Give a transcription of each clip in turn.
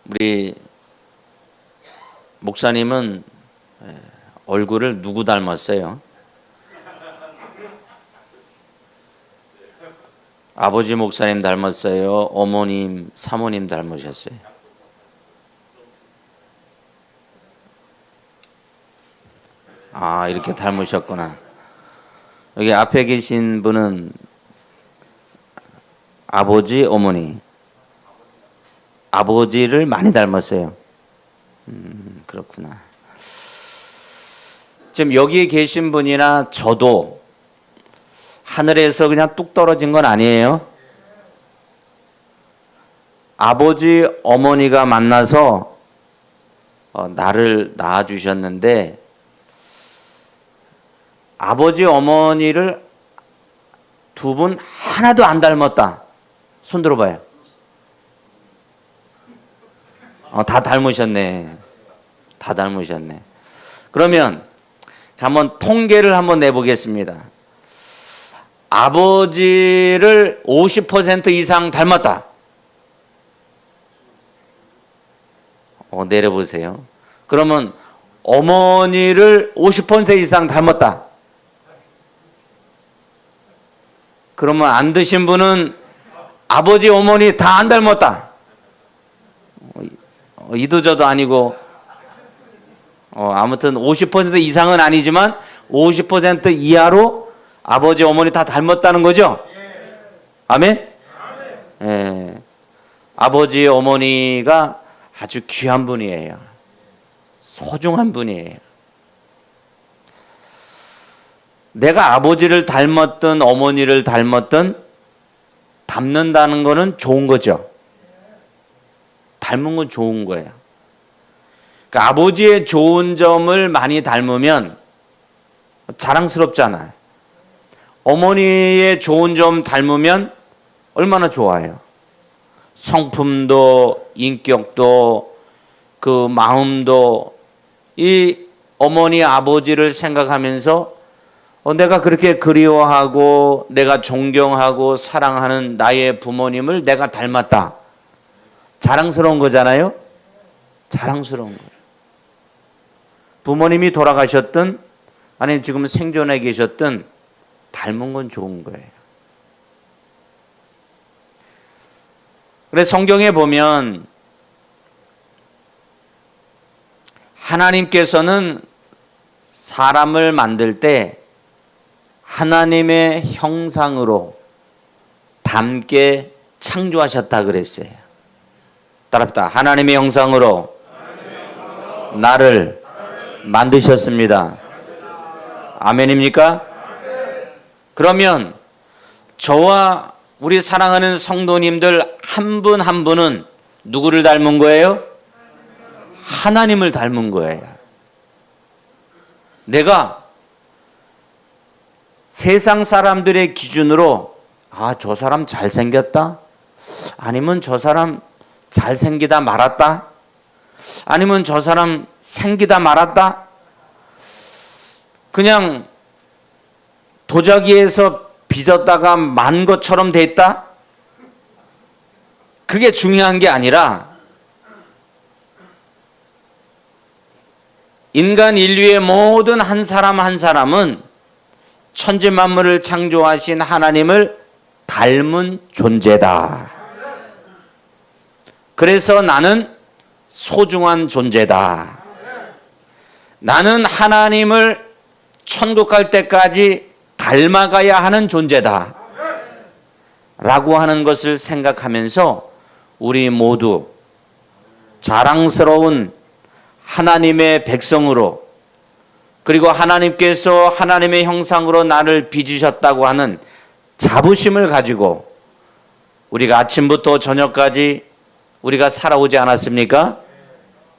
우리 목사님은 얼굴을 누구 닮았어요? 아버지 목사님 닮았어요? 어머님, 사모님 닮으셨어요? 아, 이렇게 닮으셨구나. 여기 앞에 계신 분은 아버지, 어머니. 아버지를 많이 닮았어요. 그렇구나. 지금 여기 계신 분이나 저도 하늘에서 그냥 뚝 떨어진 건 아니에요. 아버지, 어머니가 만나서 나를 낳아주셨는데 아버지, 어머니를 두 분 하나도 안 닮았다. 손 들어봐요. 다 닮으셨네. 다 닮으셨네. 그러면 한번 통계를 한번 내보겠습니다. 아버지를 50% 이상 닮았다. 내려보세요. 그러면 어머니를 50% 이상 닮았다. 그러면 안 드신 분은 아버지, 어머니 다 안 닮았다. 이도저도 아니고 아무튼 50% 이상은 아니지만 50% 이하로 아버지, 어머니 다 닮았다는 거죠? 아멘? 예. 아버지, 어머니가 아주 귀한 분이에요. 소중한 분이에요. 내가 아버지를 닮았든 어머니를 닮았든 닮는다는 거는 좋은 거죠. 닮은 건 좋은 거예요. 그러니까 아버지의 좋은 점을 많이 닮으면 자랑스럽잖아요. 어머니의 좋은 점 닮으면 얼마나 좋아요. 성품도 인격도 그 마음도 이 어머니 아버지를 생각하면서 내가 그렇게 그리워하고 내가 존경하고 사랑하는 나의 부모님을 내가 닮았다. 자랑스러운 거잖아요. 자랑스러운 거예요. 부모님이 돌아가셨든 아니면 지금 생존해 계셨든 닮은 건 좋은 거예요. 그래서 성경에 보면 하나님께서는 사람을 만들 때 하나님의 형상으로 닮게 창조하셨다 그랬어요. 따라합시다. 하나님의 형상으로 나를 만드셨습니다. 아멘입니까? 그러면 저와 우리 사랑하는 성도님들 한 분 한 분은 누구를 닮은 거예요? 하나님을 닮은 거예요. 내가 세상 사람들의 기준으로 저 사람 잘생겼다? 아니면 저 사람 잘생기다 말았다? 아니면 저 사람 생기다 말았다? 그냥 도자기에서 빚었다가 만 것처럼 됐다? 그게 중요한 게 아니라 인간 인류의 모든 한 사람 한 사람은 천지 만물을 창조하신 하나님을 닮은 존재다. 그래서 나는 소중한 존재다. 나는 하나님을 천국 갈 때까지 닮아가야 하는 존재다. 라고 하는 것을 생각하면서 우리 모두 자랑스러운 하나님의 백성으로 그리고 하나님께서 하나님의 형상으로 나를 빚으셨다고 하는 자부심을 가지고 우리가 아침부터 저녁까지 우리가 살아오지 않았습니까?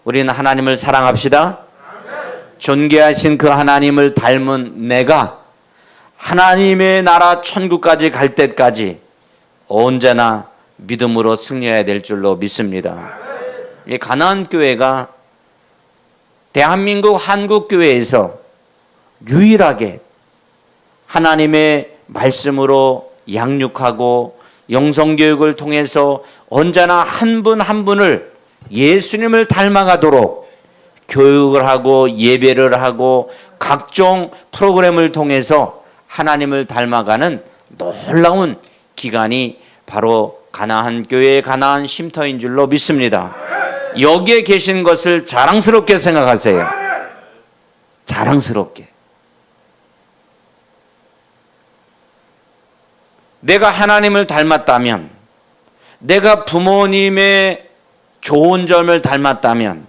우리는 하나님을 사랑합시다. 존귀하신 그 하나님을 닮은 내가 하나님의 나라 천국까지 갈 때까지 언제나 믿음으로 승리해야 될 줄로 믿습니다. 이 가나안 교회가 대한민국 한국교회에서 유일하게 하나님의 말씀으로 양육하고 영성교육을 통해서 언제나 한 분 한 분을 예수님을 닮아가도록 교육을 하고 예배를 하고 각종 프로그램을 통해서 하나님을 닮아가는 놀라운 기간이 바로 가나안 교회의 가나안 쉼터인 줄로 믿습니다. 여기에 계신 것을 자랑스럽게 생각하세요. 자랑스럽게. 내가 하나님을 닮았다면, 내가 부모님의 좋은 점을 닮았다면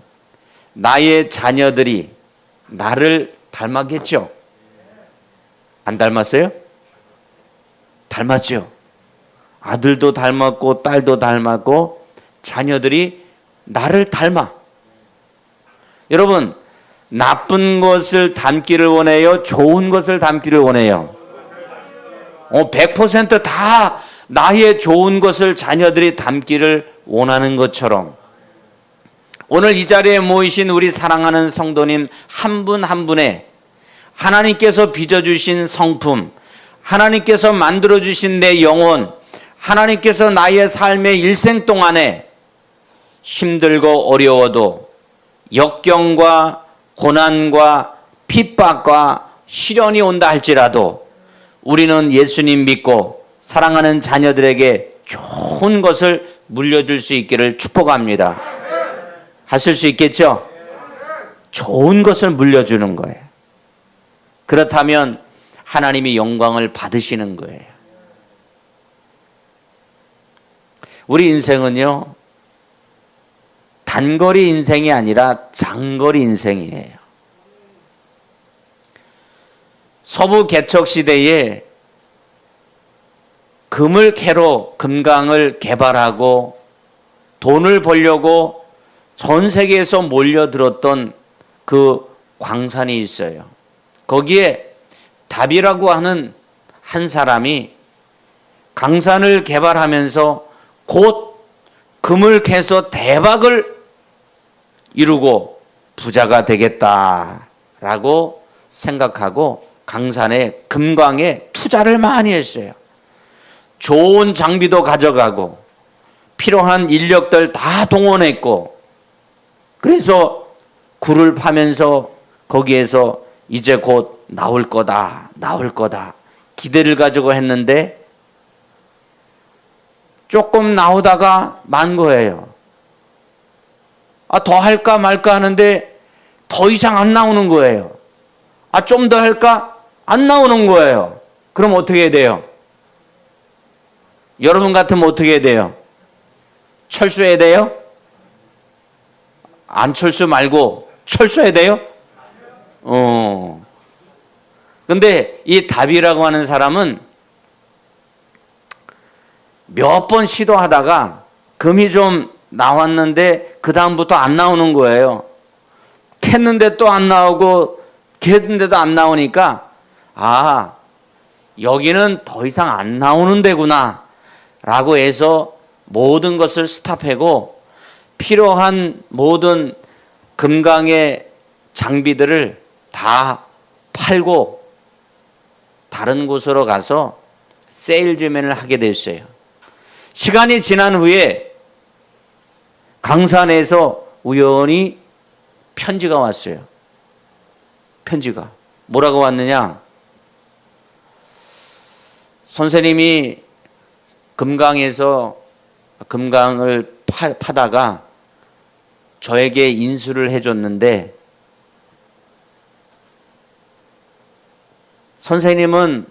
나의 자녀들이 나를 닮았겠죠? 안 닮았어요? 닮았죠. 아들도 닮았고 딸도 닮았고 자녀들이 나를 닮아. 여러분, 나쁜 것을 닮기를 원해요? 좋은 것을 닮기를 원해요? 100% 나의 좋은 것을 자녀들이 닮기를 원하는 것처럼 오늘 이 자리에 모이신 우리 사랑하는 성도님 한 분 한 분의 하나님께서 빚어주신 성품, 하나님께서 만들어주신 내 영혼, 하나님께서 나의 삶의 일생 동안에 힘들고 어려워도 역경과 고난과 핍박과 시련이 온다 할지라도 우리는 예수님 믿고 사랑하는 자녀들에게 좋은 것을 물려줄 수 있기를 축복합니다. 하실 수 있겠죠? 좋은 것을 물려주는 거예요. 그렇다면 하나님이 영광을 받으시는 거예요. 우리 인생은요, 단거리 인생이 아니라 장거리 인생이에요. 서부 개척 시대에 금을 캐러 금강을 개발하고 돈을 벌려고 전 세계에서 몰려들었던 그 광산이 있어요. 거기에 답이라고 하는 한 사람이 강산을 개발하면서 곧 금을 캐서 대박을 이루고 부자가 되겠다라고 생각하고 강산에 금광에 투자를 많이 했어요. 좋은 장비도 가져가고 필요한 인력들 다 동원했고 그래서 굴을 파면서 거기에서 이제 곧 나올 거다 기대를 가지고 했는데 조금 나오다가 만 거예요. 더 할까 말까 하는데 더 이상 안 나오는 거예요. 좀 더 할까? 안 나오는 거예요. 그럼 어떻게 해야 돼요? 여러분 같으면 어떻게 해야 돼요? 철수해야 돼요? 안 철수 말고 철수해야 돼요? 근데 이 답이라고 하는 사람은 몇 번 시도하다가 금이 좀 나왔는데 그 다음부터 안 나오는 거예요. 캤는데 또 안 나오고 캤는데도 안 나오니까 여기는 더 이상 안 나오는 데구나 라고 해서 모든 것을 스탑하고 필요한 모든 금강의 장비들을 다 팔고 다른 곳으로 가서 세일즈맨을 하게 됐어요. 시간이 지난 후에 강산에서 우연히 편지가 왔어요. 편지가 뭐라고 왔느냐? 선생님이 금강에서 금강을 파다가 저에게 인수를 해줬는데 선생님은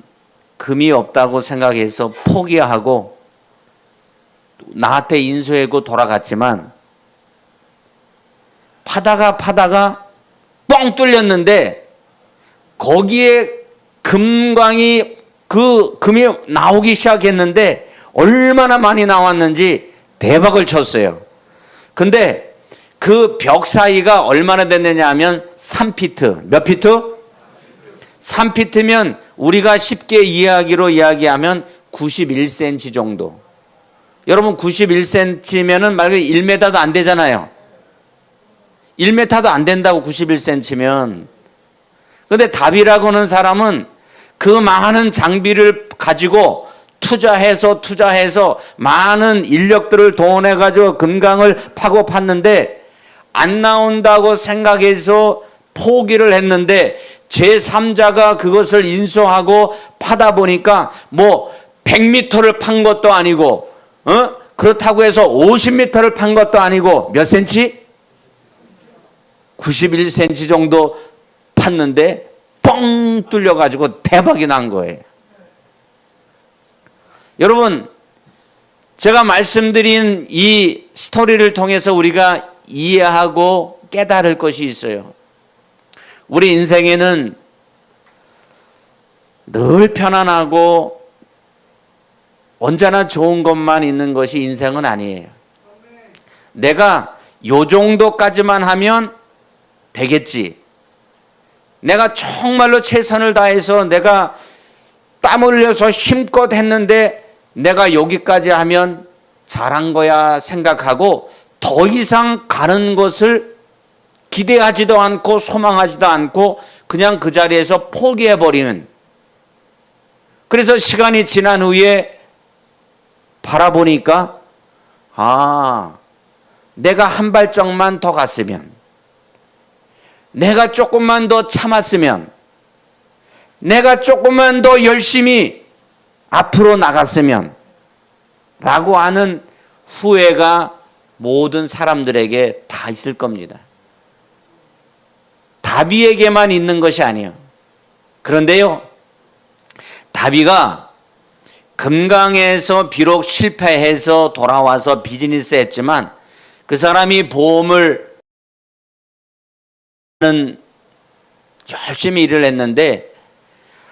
금이 없다고 생각해서 포기하고 나한테 인수하고 돌아갔지만 파다가 뻥 뚫렸는데 거기에 금광이 그 금이 나오기 시작했는데 얼마나 많이 나왔는지 대박을 쳤어요. 근데 그 벽 사이가 얼마나 됐느냐 하면 3피트. 몇 피트? 3피트면 우리가 쉽게 이야기하면 91cm 정도. 여러분 91cm면은 말 그대로 1m도 안 되잖아요. 1m도 안 된다고 91cm면. 근데 답이라고 하는 사람은 그 많은 장비를 가지고 투자해서 많은 인력들을 동원해가지고 금강을 파고 팠는데 안 나온다고 생각해서 포기를 했는데 제3자가 그것을 인수하고 파다 보니까 뭐 100m를 판 것도 아니고 그렇다고 해서 50m를 판 것도 아니고 몇 센치? 91cm 정도 팠는데 뻥 뚫려가지고 대박이 난 거예요. 여러분, 제가 말씀드린 이 스토리를 통해서 우리가 이해하고 깨달을 것이 있어요. 우리 인생에는 늘 편안하고 언제나 좋은 것만 있는 것이 인생은 아니에요. 내가 요 정도까지만 하면 되겠지. 내가 정말로 최선을 다해서 내가 땀 흘려서 힘껏 했는데 내가 여기까지 하면 잘한 거야 생각하고 더 이상 가는 것을 기대하지도 않고 소망하지도 않고 그냥 그 자리에서 포기해버리는, 그래서 시간이 지난 후에 바라보니까 내가 한 발짝만 더 갔으면, 내가 조금만 더 참았으면, 내가 조금만 더 열심히 앞으로 나갔으면 라고 하는 후회가 모든 사람들에게 다 있을 겁니다. 다비에게만 있는 것이 아니에요. 그런데요, 다비가 금강에서 비록 실패해서 돌아와서 비즈니스 했지만 그 사람이 보험을 열심히 일을 했는데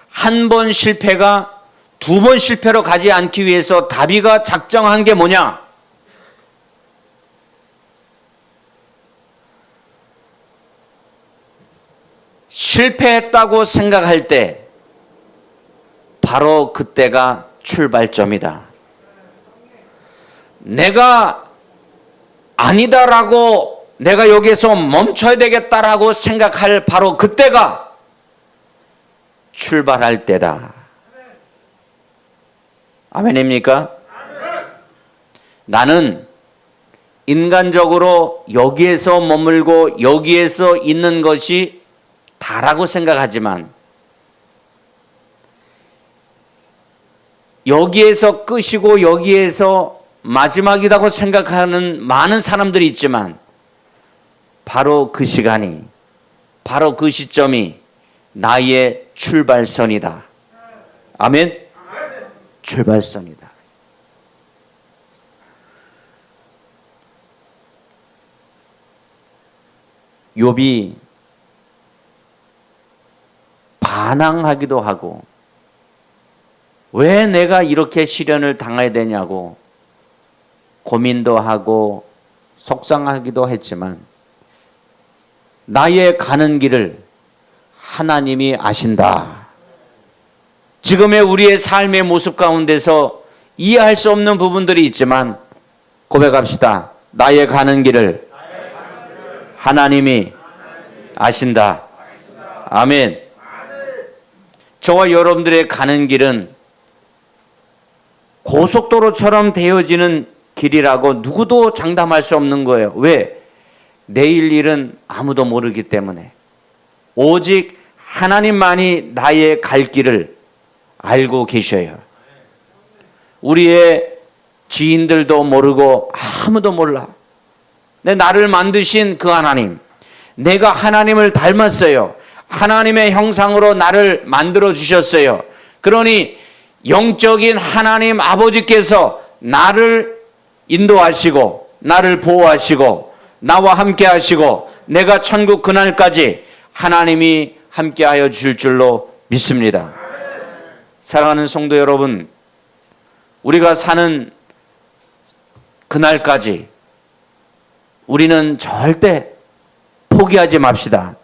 한 번 실패가 두 번 실패로 가지 않기 위해서 다비가 작정한 게 뭐냐? 실패했다고 생각할 때 바로 그때가 출발점이다. 내가 아니다라고, 내가 여기서 멈춰야 되겠다라고 생각할 바로 그때가 출발할 때다. 아멘입니까? 나는 인간적으로 여기에서 머물고 여기에서 있는 것이 다라고 생각하지만 여기에서 끝이고 여기에서 마지막이라고 생각하는 많은 사람들이 있지만 바로 그 시간이, 바로 그 시점이 나의 출발선이다. 아멘? 출발선이다. 욥이 반항하기도 하고 왜 내가 이렇게 시련을 당해야 되냐고 고민도 하고 속상하기도 했지만 나의 가는 길을 하나님이 아신다. 지금의 우리의 삶의 모습 가운데서 이해할 수 없는 부분들이 있지만 고백합시다. 나의 가는 길을 하나님이 아신다. 아멘. 저와 여러분들의 가는 길은 고속도로처럼 되어지는 길이라고 누구도 장담할 수 없는 거예요. 왜? 내일 일은 아무도 모르기 때문에. 오직 하나님만이 나의 갈 길을 알고 계셔요. 우리의 지인들도 모르고 아무도 몰라. 나를 만드신 그 하나님, 내가 하나님을 닮았어요. 하나님의 형상으로 나를 만들어 주셨어요. 그러니 영적인 하나님 아버지께서 나를 인도하시고 나를 보호하시고 나와 함께 하시고 내가 천국 그날까지 하나님이 함께 하여 주실 줄로 믿습니다. 사랑하는 성도 여러분, 우리가 사는 그날까지 우리는 절대 포기하지 맙시다.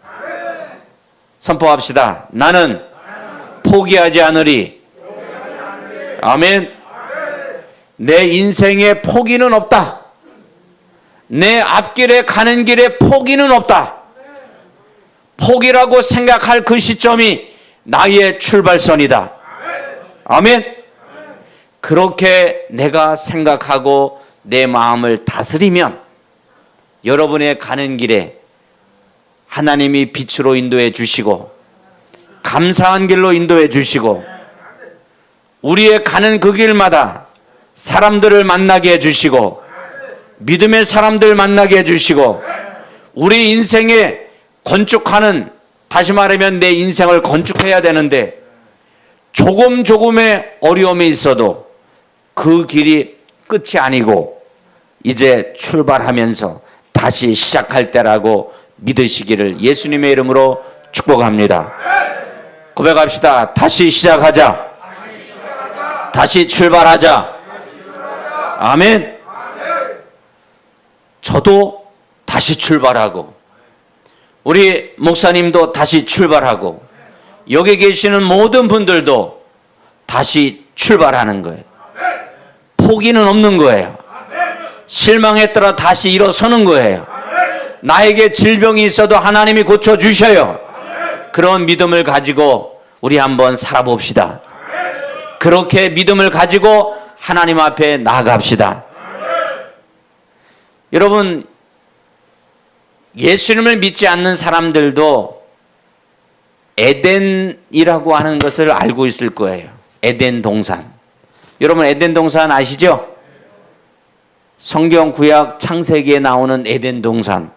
선포합시다. 나는 포기하지 않으리. 아멘. 내 인생에 포기는 없다. 내 앞길에 가는 길에 포기는 없다. 포기라고 생각할 그 시점이 나의 출발선이다. 아멘. 그렇게 내가 생각하고 내 마음을 다스리면 여러분의 가는 길에 하나님이 빛으로 인도해 주시고 감사한 길로 인도해 주시고 우리의 가는 그 길마다 사람들을 만나게 해 주시고 믿음의 사람들 만나게 해 주시고 우리 인생에 건축하는, 다시 말하면 내 인생을 건축해야 되는데 조금의 어려움이 있어도 그 길이 끝이 아니고 이제 출발하면서 다시 시작할 때라고 믿으시기를 예수님의 이름으로 축복합니다. 고백합시다. 다시 시작하자. 다시 출발하자. 아멘. 저도 다시 출발하고 우리 목사님도 다시 출발하고 여기 계시는 모든 분들도 다시 출발하는 거예요. 포기는 없는 거예요. 실망했더라 다시 일어서는 거예요. 나에게 질병이 있어도 하나님이 고쳐주셔요. 그런 믿음을 가지고 우리 한번 살아봅시다. 그렇게 믿음을 가지고 하나님 앞에 나아갑시다. 여러분, 예수님을 믿지 않는 사람들도 에덴이라고 하는 것을 알고 있을 거예요. 에덴 동산. 여러분 에덴 동산 아시죠? 성경 구약 창세기에 나오는 에덴 동산.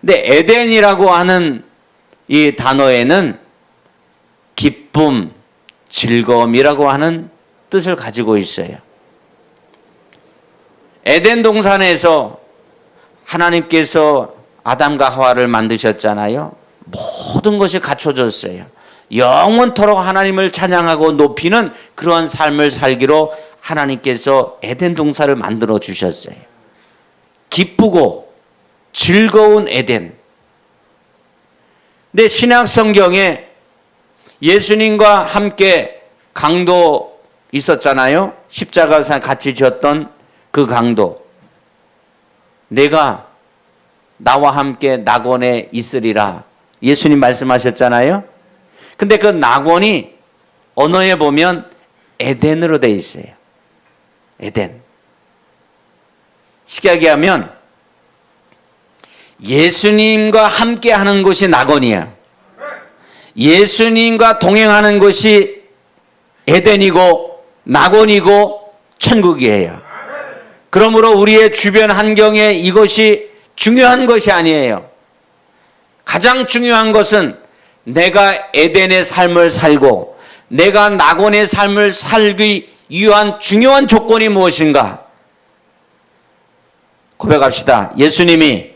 근데 에덴이라고 하는 이 단어에는 기쁨, 즐거움이라고 하는 뜻을 가지고 있어요. 에덴 동산에서 하나님께서 아담과 하와를 만드셨잖아요. 모든 것이 갖춰졌어요. 영원토록 하나님을 찬양하고 높이는 그러한 삶을 살기로 하나님께서 에덴 동산을 만들어 주셨어요. 기쁘고 즐거운 에덴. 근데 신약 성경에 예수님과 함께 강도 있었잖아요. 십자가상 같이 졌던 그 강도. 내가 나와 함께 낙원에 있으리라. 예수님 말씀하셨잖아요. 근데 그 낙원이 언어에 보면 에덴으로 되어 있어요. 에덴. 쉽게 얘기하면 예수님과 함께 하는 곳이 낙원이야. 예수님과 동행하는 곳이 에덴이고 낙원이고 천국이에요. 그러므로 우리의 주변 환경에 이것이 중요한 것이 아니에요. 가장 중요한 것은 내가 에덴의 삶을 살고 내가 낙원의 삶을 살기 위한 중요한 조건이 무엇인가? 고백합시다. 예수님이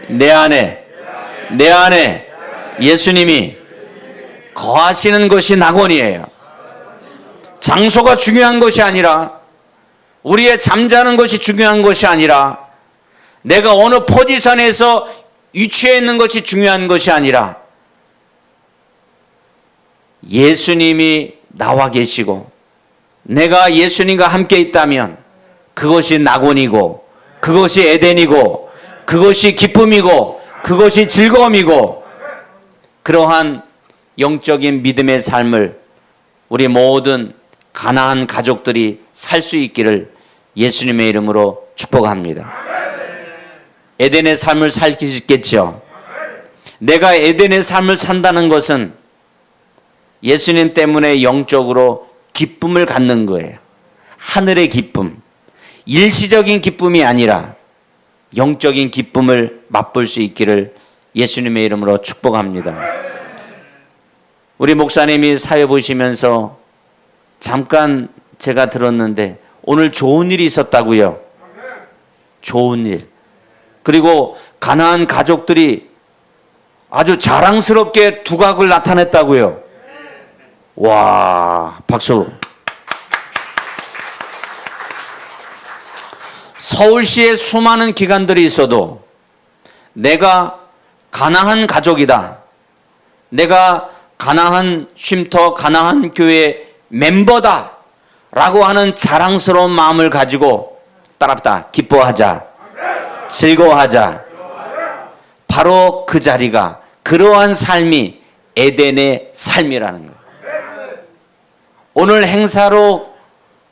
내 안에 예수님이 거하시는 것이 낙원이에요. 장소가 중요한 것이 아니라 우리의 잠자는 것이 중요한 것이 아니라 내가 어느 포지션에서 위치해 있는 것이 중요한 것이 아니라 예수님이 나와 계시고 내가 예수님과 함께 있다면 그것이 낙원이고 그것이 에덴이고 그것이 기쁨이고 그것이 즐거움이고 그러한 영적인 믿음의 삶을 우리 모든 가나안 가족들이 살 수 있기를 예수님의 이름으로 축복합니다. 에덴의 삶을 살기 있겠죠. 내가 에덴의 삶을 산다는 것은 예수님 때문에 영적으로 기쁨을 갖는 거예요. 하늘의 기쁨. 일시적인 기쁨이 아니라 영적인 기쁨을 맛볼 수 있기를 예수님의 이름으로 축복합니다. 우리 목사님이 사회 보시면서 잠깐 제가 들었는데 오늘 좋은 일이 있었다고요. 좋은 일. 그리고 가나안 가족들이 아주 자랑스럽게 두각을 나타냈다고요. 와, 박수. 서울시에 수많은 기관들이 있어도 내가 가나안 가족이다. 내가 가나안 쉼터, 가나안 교회 멤버다. 라고 하는 자랑스러운 마음을 가지고 따라합시다. 기뻐하자. 즐거워하자. 바로 그 자리가 그러한 삶이 에덴의 삶이라는 거예요. 오늘 행사로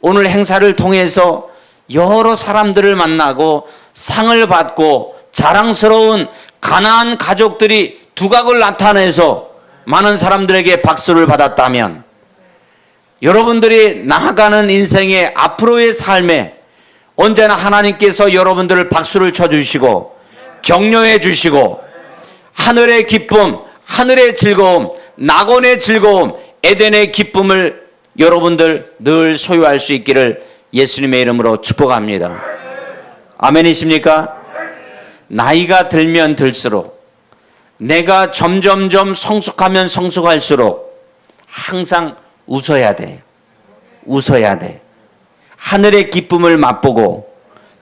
오늘 행사를 통해서 여러 사람들을 만나고 상을 받고 자랑스러운 가나안 가족들이 두각을 나타내서 많은 사람들에게 박수를 받았다면, 여러분들이 나아가는 인생의 앞으로의 삶에 언제나 하나님께서 여러분들을 박수를 쳐주시고 격려해 주시고 하늘의 기쁨, 하늘의 즐거움, 낙원의 즐거움, 에덴의 기쁨을 여러분들 늘 소유할 수 있기를 예수님의 이름으로 축복합니다. 아멘이십니까? 나이가 들면 들수록, 내가 점점점 성숙하면 성숙할수록 항상 웃어야 돼. 웃어야 돼. 하늘의 기쁨을 맛보고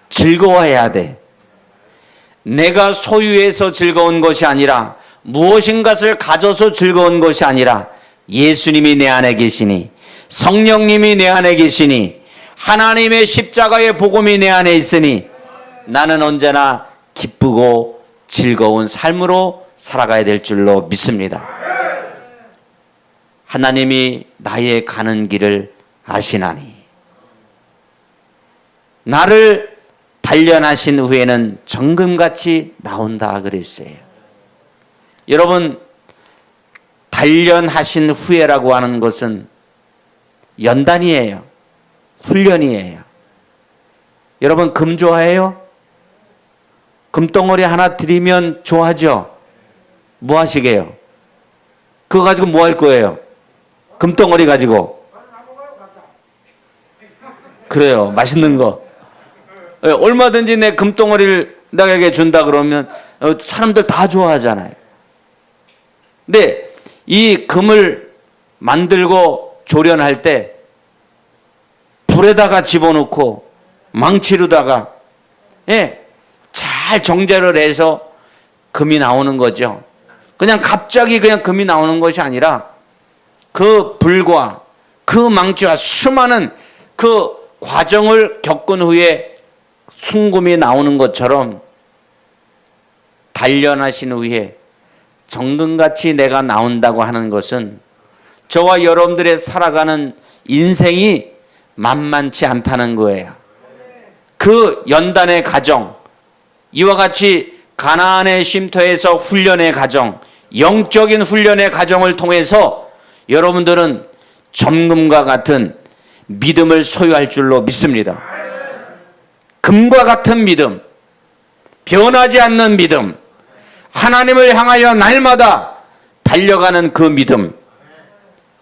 즐거워해야 돼. 내가 소유해서 즐거운 것이 아니라, 무엇인가를 가져서 즐거운 것이 아니라, 예수님이 내 안에 계시니, 성령님이 내 안에 계시니, 하나님의 십자가의 복음이 내 안에 있으니 나는 언제나 기쁘고 즐거운 삶으로 살아가야 될 줄로 믿습니다. 하나님이 나의 가는 길을 아시나니 나를 단련하신 후에는 정금같이 나온다 그랬어요. 여러분, 단련하신 후에라고 하는 것은 연단이에요. 훈련이에요. 여러분, 금 좋아해요? 금덩어리 하나 드리면 좋아하죠? 뭐 하시게요? 그거 가지고 뭐 할 거예요? 금덩어리 가지고. 그래요. 맛있는 거. 얼마든지 내 금덩어리를 나에게 준다 그러면 사람들 다 좋아하잖아요. 근데 이 금을 만들고 조련할 때 불에다가 집어넣고 망치로다가 잘 정제를 해서 금이 나오는 거죠. 그냥 갑자기 그냥 금이 나오는 것이 아니라 그 불과 그 망치와 수많은 그 과정을 겪은 후에 순금이 나오는 것처럼 단련하신 후에 정금같이 내가 나온다고 하는 것은 저와 여러분들의 살아가는 인생이 만만치 않다는 거예요. 그 연단의 과정, 이와 같이 가나안의 쉼터에서 훈련의 과정, 영적인 훈련의 과정을 통해서 여러분들은 정금과 같은 믿음을 소유할 줄로 믿습니다. 금과 같은 믿음, 변하지 않는 믿음, 하나님을 향하여 날마다 달려가는 그 믿음,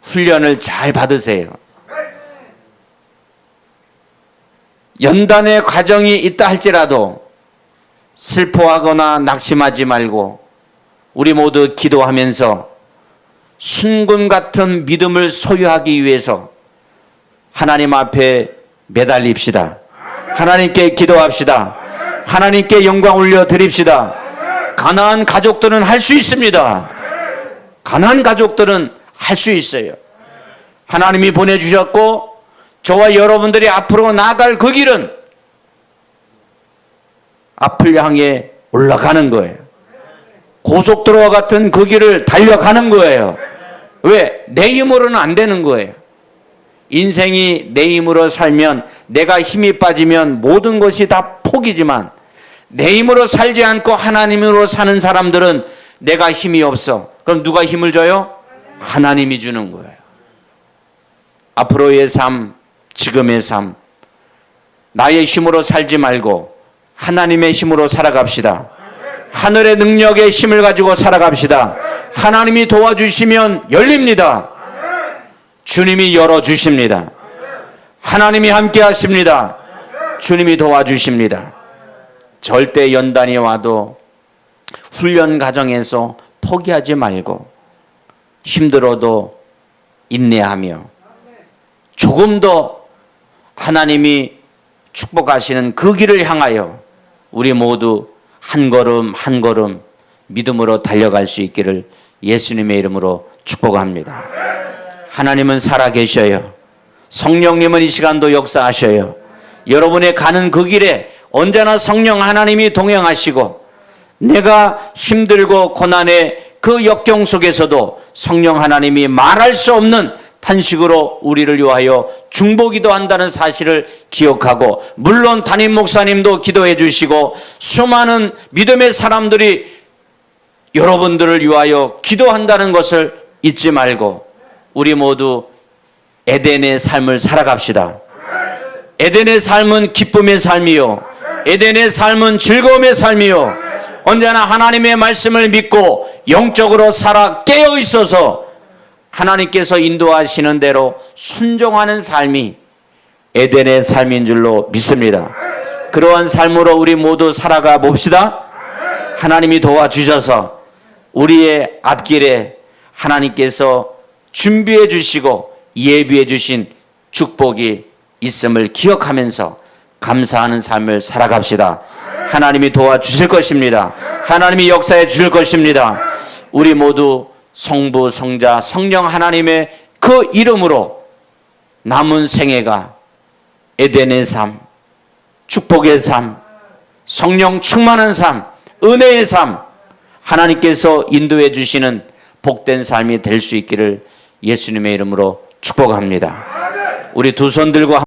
훈련을 잘 받으세요. 연단의 과정이 있다 할지라도 슬퍼하거나 낙심하지 말고 우리 모두 기도하면서 순금 같은 믿음을 소유하기 위해서 하나님 앞에 매달립시다. 하나님께 기도합시다. 하나님께 영광 올려드립시다. 가나안 가족들은 할 수 있습니다. 가나안 가족들은 할 수 있어요. 하나님이 보내주셨고 저와 여러분들이 앞으로 나아갈 그 길은 앞을 향해 올라가는 거예요. 고속도로와 같은 그 길을 달려가는 거예요. 왜? 내 힘으로는 안 되는 거예요. 인생이 내 힘으로 살면, 내가 힘이 빠지면 모든 것이 다 포기지만, 내 힘으로 살지 않고 하나님으로 사는 사람들은 내가 힘이 없어. 그럼 누가 힘을 줘요? 하나님이 주는 거예요. 앞으로의 삶, 지금의 삶, 나의 힘으로 살지 말고 하나님의 힘으로 살아갑시다. 하늘의 능력의 힘을 가지고 살아갑시다. 하나님이 도와주시면 열립니다. 주님이 열어주십니다. 하나님이 함께 하십니다. 주님이 도와주십니다. 절대 연단이 와도 훈련 과정에서 포기하지 말고 힘들어도 인내하며 조금 더 하나님이 축복하시는 그 길을 향하여 우리 모두 한 걸음 한 걸음 믿음으로 달려갈 수 있기를 예수님의 이름으로 축복합니다. 하나님은 살아계셔요. 성령님은 이 시간도 역사하셔요. 여러분의 가는 그 길에 언제나 성령 하나님이 동행하시고, 내가 힘들고 고난의 그 역경 속에서도 성령 하나님이 말할 수 없는 탄식으로 우리를 위하여 중보기도 한다는 사실을 기억하고, 물론 담임 목사님도 기도해 주시고 수많은 믿음의 사람들이 여러분들을 위하여 기도한다는 것을 잊지 말고 우리 모두 에덴의 삶을 살아갑시다. 에덴의 삶은 기쁨의 삶이요, 에덴의 삶은 즐거움의 삶이요, 언제나 하나님의 말씀을 믿고 영적으로 살아 깨어 있어서 하나님께서 인도하시는 대로 순종하는 삶이 에덴의 삶인 줄로 믿습니다. 그러한 삶으로 우리 모두 살아가 봅시다. 하나님이 도와주셔서 우리의 앞길에 하나님께서 준비해 주시고 예비해 주신 축복이 있음을 기억하면서 감사하는 삶을 살아갑시다. 하나님이 도와주실 것입니다. 하나님이 역사해 주실 것입니다. 우리 모두 성부, 성자, 성령 하나님의 그 이름으로 남은 생애가 에덴의 삶, 축복의 삶, 성령 충만한 삶, 은혜의 삶, 하나님께서 인도해 주시는 복된 삶이 될 수 있기를 예수님의 이름으로 축복합니다. 우리 두 손 들고